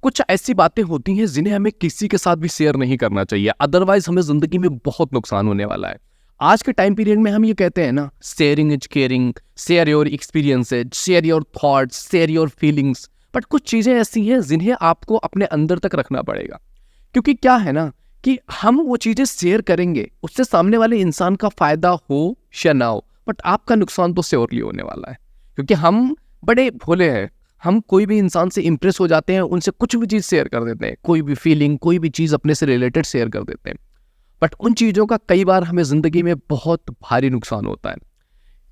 कुछ ऐसी बातें होती हैं जिन्हें हमें किसी के साथ भी शेयर नहीं करना चाहिए, अदरवाइज हमें जिंदगी में बहुत नुकसान होने वाला है। आज के टाइम पीरियड में हम ये कहते हैं ना, sharing is caring, share your experiences, share your thoughts, share your feelings. But कुछ चीजें ऐसी हैं जिन्हें आपको अपने अंदर तक रखना पड़ेगा, क्योंकि क्या है ना कि हम वो चीजें शेयर करेंगे, उससे सामने वाले इंसान का फायदा हो या ना हो, बट आपका नुकसान तो श्योरली होने वाला है। क्योंकि हम बड़े भोले हैं, हम कोई भी इंसान से इंप्रेस हो जाते हैं, उनसे कुछ भी चीज़ शेयर कर देते हैं, कोई भी फीलिंग, कोई भी चीज़ अपने से रिलेटेड शेयर कर देते हैं। बट उन चीज़ों का कई बार हमें ज़िंदगी में बहुत भारी नुकसान होता है,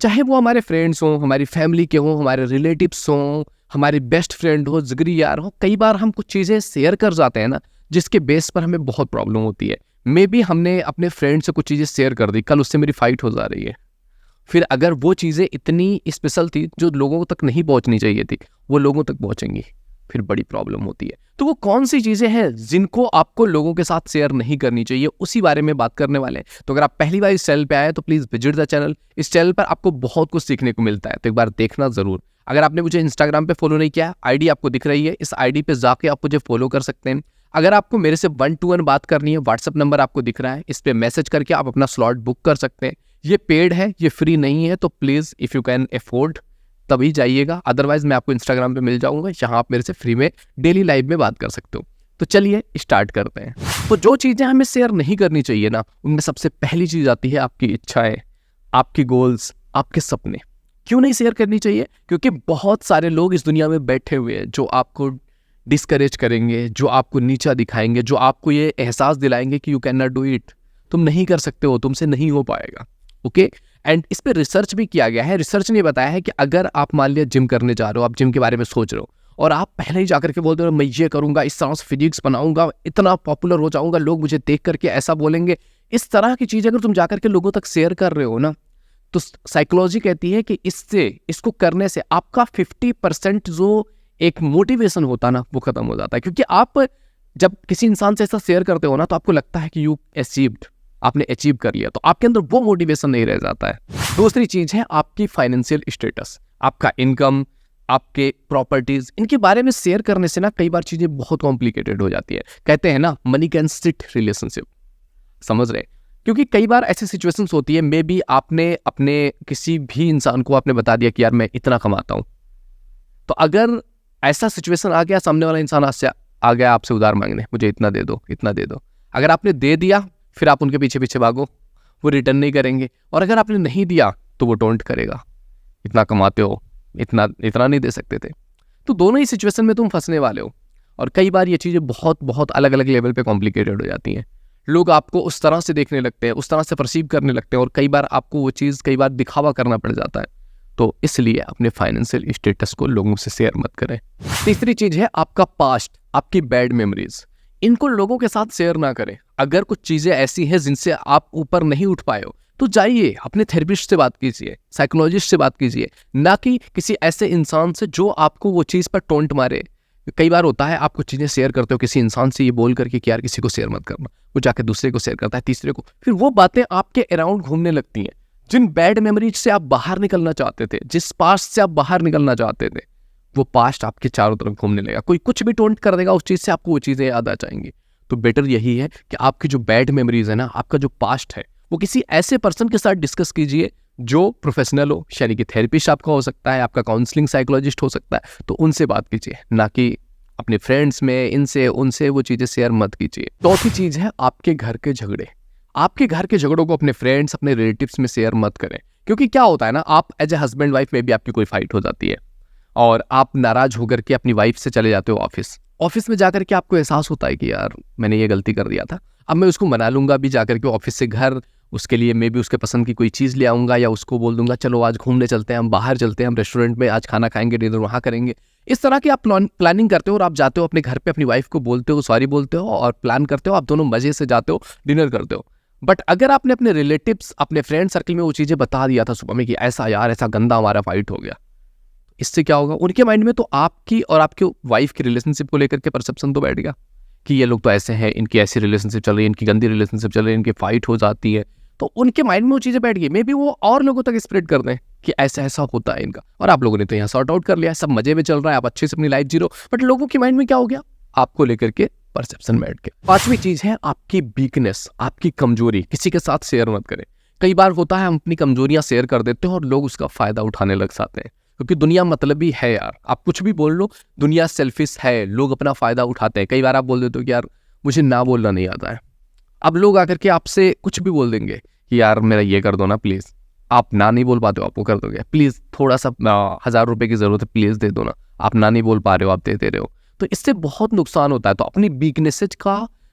चाहे वो हमारे फ्रेंड्स हों, हमारी फैमिली के हों, हमारे रिलेटिव्स हों, हमारे बेस्ट फ्रेंड हो, जिगरी यार हो। कई बार हम कुछ चीज़ें शेयर कर जाते हैं ना, जिसके बेस पर हमें बहुत प्रॉब्लम होती है। मे बी हमने अपने फ्रेंड से कुछ चीज़ें शेयर कर दी, कल उससे मेरी फाइट हो जा रही है, फिर अगर वो चीज़ें इतनी स्पेशल थी जो लोगों तक नहीं पहुंचनी चाहिए थी, वो लोगों तक पहुंचेंगी, फिर बड़ी प्रॉब्लम होती है। तो वो कौन सी चीज़ें हैं जिनको आपको लोगों के साथ शेयर नहीं करनी चाहिए, उसी बारे में बात करने वाले हैं। तो अगर आप पहली बार इस चैनल पे आए तो प्लीज़ विजिट द चैनल। इस चैनल पर आपको बहुत कुछ सीखने को मिलता है, तो एक बार देखना ज़रूर। अगर आपने मुझे इंस्टाग्राम पे फॉलो नहीं किया, आईडी आपको दिख रही है, इस आईडी पे जाके आप मुझे फॉलो कर सकते हैं। अगर आपको मेरे से 1-to-1 बात करनी है, व्हाट्सअप नंबर आपको दिख रहा है, इस पर मैसेज करके आप अपना स्लॉट बुक कर सकते हैं। ये पेड है, ये फ्री नहीं है, तो please if you can afford तभी जाइएगा, अदरवाइज मैं आपको इंस्टाग्राम पे मिल जाऊंगा, जहां आप मेरे से फ्री में डेली लाइव में बात कर सकते हो। तो चलिए स्टार्ट करते हैं। तो जो चीज़ें हमें शेयर नहीं करनी चाहिए ना, उनमें सबसे पहली चीज़ आती है आपकी इच्छाएं, आपकी गोल्स, आपके सपने। क्यों नहीं शेयर करनी चाहिए? क्योंकि बहुत सारे लोग इस दुनिया में बैठे हुए हैं जो आपको डिस्करेज करेंगे, जो आपको नीचा दिखाएंगे, जो आपको ये एहसास दिलाएंगे कि you can not do it, तुम नहीं कर सकते हो, तुमसे नहीं हो पाएगा। ओके, एंड इस पे रिसर्च भी किया गया है। रिसर्च ने बताया है कि अगर आप मान लिया जिम करने जा रहे हो, आप जिम के बारे में सोच रहे हो, और आप पहले ही जाकर के बोलते हो मैं ये करूंगा, इस तरह से फिजिक्स बनाऊंगा, इतना पॉपुलर हो जाऊंगा, लोग मुझे देख करके ऐसा बोलेंगे, इस तरह की चीज़ अगर तुम जाकर के लोगों तक शेयर कर रहे हो ना, तो साइकोलॉजी कहती है कि इसको करने से आपका 50% जो एक मोटिवेशन होता ना, वो खत्म हो जाता है। क्योंकि आप जब किसी इंसान से ऐसा शेयर करते हो ना, तो आपको लगता है कि यू अचीव्ड, आपने अचीव कर लिया, तो आपके अंदर वो मोटिवेशन नहीं रह जाता है। दूसरी चीज है आपकी फाइनेंशियल स्टेटस, आपका इनकम, आपके प्रॉपर्टीज, इनके बारे में शेयर करने से ना कई बार चीजें बहुत कॉम्प्लिकेटेड हो जाती है। कहते हैं ना, मनी कैन सिट रिलेशनशिप, समझ रहे? क्योंकि कई बार ऐसी सिचुएशंस होती है, मे बी आपने अपने किसी भी इंसान को आपने बता दिया कि यार मैं इतना कमाता हूं, तो अगर ऐसा सिचुएशन आ गया, सामने वाला इंसान आ गया आपसे उधार मांगने, मुझे इतना दे दो, इतना दे दो, अगर आपने दे दिया, फिर आप उनके पीछे पीछे भागो, वो रिटर्न नहीं करेंगे। और अगर आपने नहीं दिया तो वो टोंट करेगा, इतना कमाते हो, इतना नहीं दे सकते थे। तो दोनों ही सिचुएशन में तुम फंसने वाले हो। और कई बार ये चीज़ें बहुत बहुत अलग अलग लेवल पे कॉम्प्लिकेटेड हो जाती हैं। लोग आपको उस तरह से देखने लगते हैं, उस तरह से परसीव करने लगते हैं, और कई बार आपको वो चीज़ कई बार दिखावा करना पड़ जाता है। तो इसलिए अपने फाइनेंशियल स्टेटस को लोगों से शेयर मत करें। तीसरी चीज़ है आपका पास्ट, आपकी बैड मेमोरीज, इनको लोगों के साथ शेयर ना करें। अगर कुछ चीज़ें ऐसी हैं जिनसे आप ऊपर नहीं उठ पाए हो, तो जाइए अपने थेरेपिस्ट से बात कीजिए, साइकोलॉजिस्ट से बात कीजिए, ना कि किसी ऐसे इंसान से जो आपको वो चीज़ पर टोंट मारे। कई बार होता है, आप कुछ चीज़ें शेयर करते हो किसी इंसान से ये बोल करके कि यार किसी को शेयर मत करना, वो जाकर दूसरे को शेयर करता है, तीसरे को, फिर वो बातें आपके अराउंड घूमने लगती हैं। जिन बैड मेमोरीज से आप बाहर निकलना चाहते थे, जिस पास्ट से आप बाहर निकलना चाहते थे, वो पास्ट आपके चारों तरफ घूमने लगेगा। कोई कुछ भी टोंट कर देगा उस चीज़ से, आपको वो चीज़ें याद आ जाएंगी। तो बेटर यही है कि आपकी जो बैड मेमोरीज है ना, आपका जो पास्ट है, वो किसी ऐसे पर्सन के साथ डिस्कस कीजिए जो प्रोफेशनल हो, यानी कि थेरेपिस्ट आपका हो सकता है, आपका काउंसलिंग साइकोलॉजिस्ट हो सकता है, तो उनसे बात कीजिए, ना कि अपने फ्रेंड्स में इनसे उनसे वो चीज़ें शेयर मत कीजिए। चौथी चीज़ है आपके घर के झगड़े। आपके घर के झगड़ों को अपने फ्रेंड्स, अपने रिलेटिव्स में शेयर मत करें। क्योंकि क्या होता है ना, आप एज ए हस्बैंड वाइफ में भी आपकी कोई फाइट हो जाती है, और आप नाराज होकर के अपनी वाइफ से चले जाते हो ऑफिस में जाकर के आपको एहसास होता है कि यार मैंने ये गलती कर दिया था, अब मैं उसको मना लूंगा भी जाकर के ऑफिस से घर, उसके लिए मे बी उसके पसंद की कोई चीज़ ले आऊँगा, या उसको बोल दूंगा चलो आज घूमने चलते हैं, हम बाहर चलते हैं, हम रेस्टोरेंट में आज खाना खाएंगे, डिनर वहाँ करेंगे। इस तरह की आप प्लानिंग करते हो, और आप जाते हो अपने घर पे, अपनी वाइफ को बोलते हो, सॉरी बोलते हो, और प्लान करते हो, आप दोनों मज़े से जाते हो, डिनर करते हो। बट अगर आपने अपने रिलेटिव्स, अपने फ्रेंड सर्कल में वो चीज़ें बता दिया था सुबह में कि ऐसा यार, ऐसा गंदा हमारा फाइट हो गया, इससे क्या होगा, उनके माइंड में तो आपकी और आपके वाइफ की रिलेशनशिप को लेकर के परसेप्शन तो बैठ गया कि ये लोग तो ऐसे हैं, इनकी ऐसी रिलेशनशिप चल रही है, इनकी गंदी रिलेशनशिप चल रही है, इनकी फाइट हो जाती है। तो उनके माइंड में वो चीज़ें बैठ गई, मे बी वो और लोगों तक स्प्रेड कर दें कि ऐसा ऐसा होता है इनका, और आप लोगों ने तो यहाँ सॉर्ट आउट कर लिया, सब मजे में चल रहा है, आप अच्छे से अपनी लाइफ जी रहे हो, बट लोगों के माइंड में क्या हो गया, आपको लेकर के परसेप्शन बैठ के। पांचवी चीज है आपकी वीकनेस, आपकी कमजोरी किसी के साथ शेयर मत करें। कई बार होता है हम अपनी कमजोरियां शेयर कर देते हैं और लोग उसका फायदा उठाने लग जाते हैं, क्योंकि दुनिया मतलबी है यार। आप कुछ भी बोल लो, दुनिया सेल्फिश है, लोग अपना फायदा उठाते हैं। कई बार आप बोल देते हो कि यार मुझे ना बोलना नहीं आता है, अब लोग आकर के आपसे कुछ भी बोल देंगे कि यार मेरा ये कर दो ना प्लीज। आप ना नहीं बोल पाते हो, आप वो कर दोगे, प्लीज थोड़ा सा 1000 रुपए की जरूरत है, प्लीज दे दो ना। आप ना नहीं बोल पा रहे हो, आप दे रहे हो, तो इससे बहुत नुकसान होता है। तो अपनी वीकनेसेस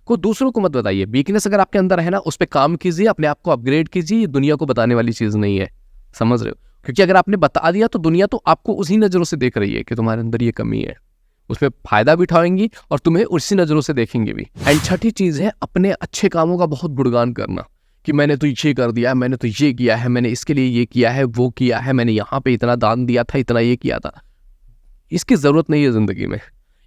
को दूसरों को मत बताइए। वीकनेस अगर आपके अंदर है ना, उस पर काम कीजिए, अपने आप को अपग्रेड कीजिए। ये दुनिया को बताने वाली चीज नहीं है, समझ रहे हो? क्योंकि अगर आपने बता दिया तो दुनिया तो आपको उसी नजरों से देख रही है कि तुम्हारे अंदर ये कमी है, उसमें फायदा भी उठाएंगी और तुम्हें उसी नजरों से देखेंगे भी। एंड छठी चीज है अपने अच्छे कामों का बहुत गुणगान करना, कि मैंने तो ये कर दिया, मैंने तो ये किया है, मैंने इसके लिए ये किया है, वो किया है, मैंने यहाँ पे इतना दान दिया था, इतना ये किया था। इसकी जरूरत नहीं है जिंदगी में।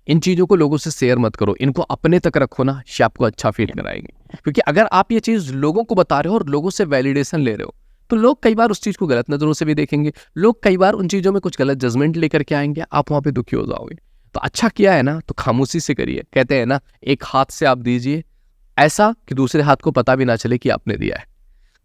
इन चीजों को लोगों से शेयर मत करो, इनको अपने तक रखो ना, ये आपको अच्छा फील कराएंगे। क्योंकि अगर आप ये चीज लोगों को बता रहे हो और लोगों से वैलिडेशन ले रहे हो, तो लोग कई बार उस चीज को गलत नजरों से भी देखेंगे। लोग कई बार उन चीजों में कुछ गलत जजमेंट लेकर के आएंगे, आप वहां पे दुखी हो जाओगे। तो अच्छा किया है ना तो खामोशी से करिए। कहते हैं ना, एक हाथ से आप दीजिए ऐसा कि दूसरे हाथ को पता भी ना चले कि आपने दिया है।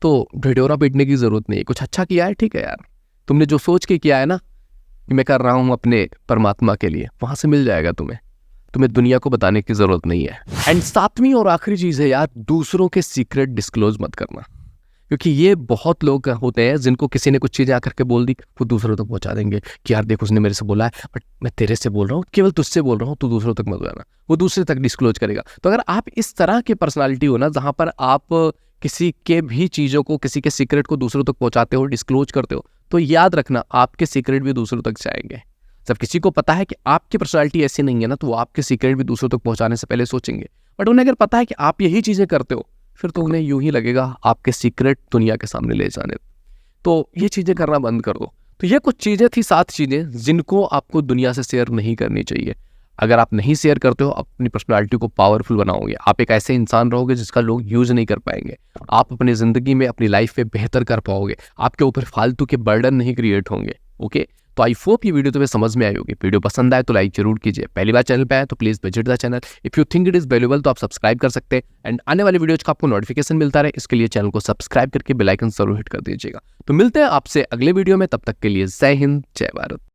तो ढिढोरा पीटने की जरूरत नहीं है। कुछ अच्छा किया है, ठीक है यार, तुमने जो सोच के किया है ना कि मैं कर रहा हूं अपने परमात्मा के लिए, वहां से मिल जाएगा तुम्हें दुनिया को बताने की जरूरत नहीं है। एंड सातवीं और आखिरी चीज है यार, दूसरों के सीक्रेट डिस्क्लोज मत करना। क्योंकि ये बहुत लोग होते हैं जिनको किसी ने कुछ चीजें आकर के बोल दी, वो दूसरों तक पहुंचा देंगे कि यार देख उसने मेरे से बोला है, बट मैं तेरे से बोल रहा हूँ, केवल तुझसे बोल रहा हूँ, तू दूसरों तक मत जाना। वो दूसरे तक डिस्क्लोज करेगा। तो अगर आप इस तरह की पर्सनालिटी हो ना, जहां पर आप किसी के भी चीजों को, किसी के सीक्रेट को दूसरों तक पहुंचाते हो, डिस्क्लोज करते हो, तो याद रखना आपके सीक्रेट भी दूसरों तक जाएंगे। जब किसी को पता है कि आपकी पर्सनालिटी ऐसी नहीं है ना, तो वो आपके सीक्रेट भी दूसरों तक पहुंचाने से पहले सोचेंगे। बट उन्हें अगर पता है कि आप यही चीजें करते हो, फिर तो उन्हें यूं ही लगेगा आपके सीक्रेट दुनिया के सामने ले जाने। तो ये चीजें करना बंद कर दो। तो ये कुछ चीजें थी, 7 चीजें जिनको आपको दुनिया से शेयर नहीं करनी चाहिए। अगर आप नहीं शेयर करते हो, अपनी पर्सनालिटी को पावरफुल बनाओगे। आप एक ऐसे इंसान रहोगे जिसका लोग यूज नहीं कर पाएंगे। आप अपनी जिंदगी में, अपनी लाइफ में बेहतर कर पाओगे। आपके ऊपर फालतू के बर्डन नहीं क्रिएट होंगे। ओके, तो आई होप ये वीडियो तुम्हें समझ में आई होगी। वीडियो पसंद आए तो लाइक जरूर कीजिए। पहली बार चैनल पे आए तो please visit the channel. If you think it is valuable तो आप सब्सक्राइब कर सकते हैं। एंड आने वाली वीडियोज का आपको नोटिफिकेशन मिलता रहे, इसके लिए चैनल को सब्सक्राइब करके बेल आइकन जरूर हिट कर दीजिएगा। तो मिलते हैं आपसे अगले वीडियो में, तब तक के लिए जय हिंद, जय भारत।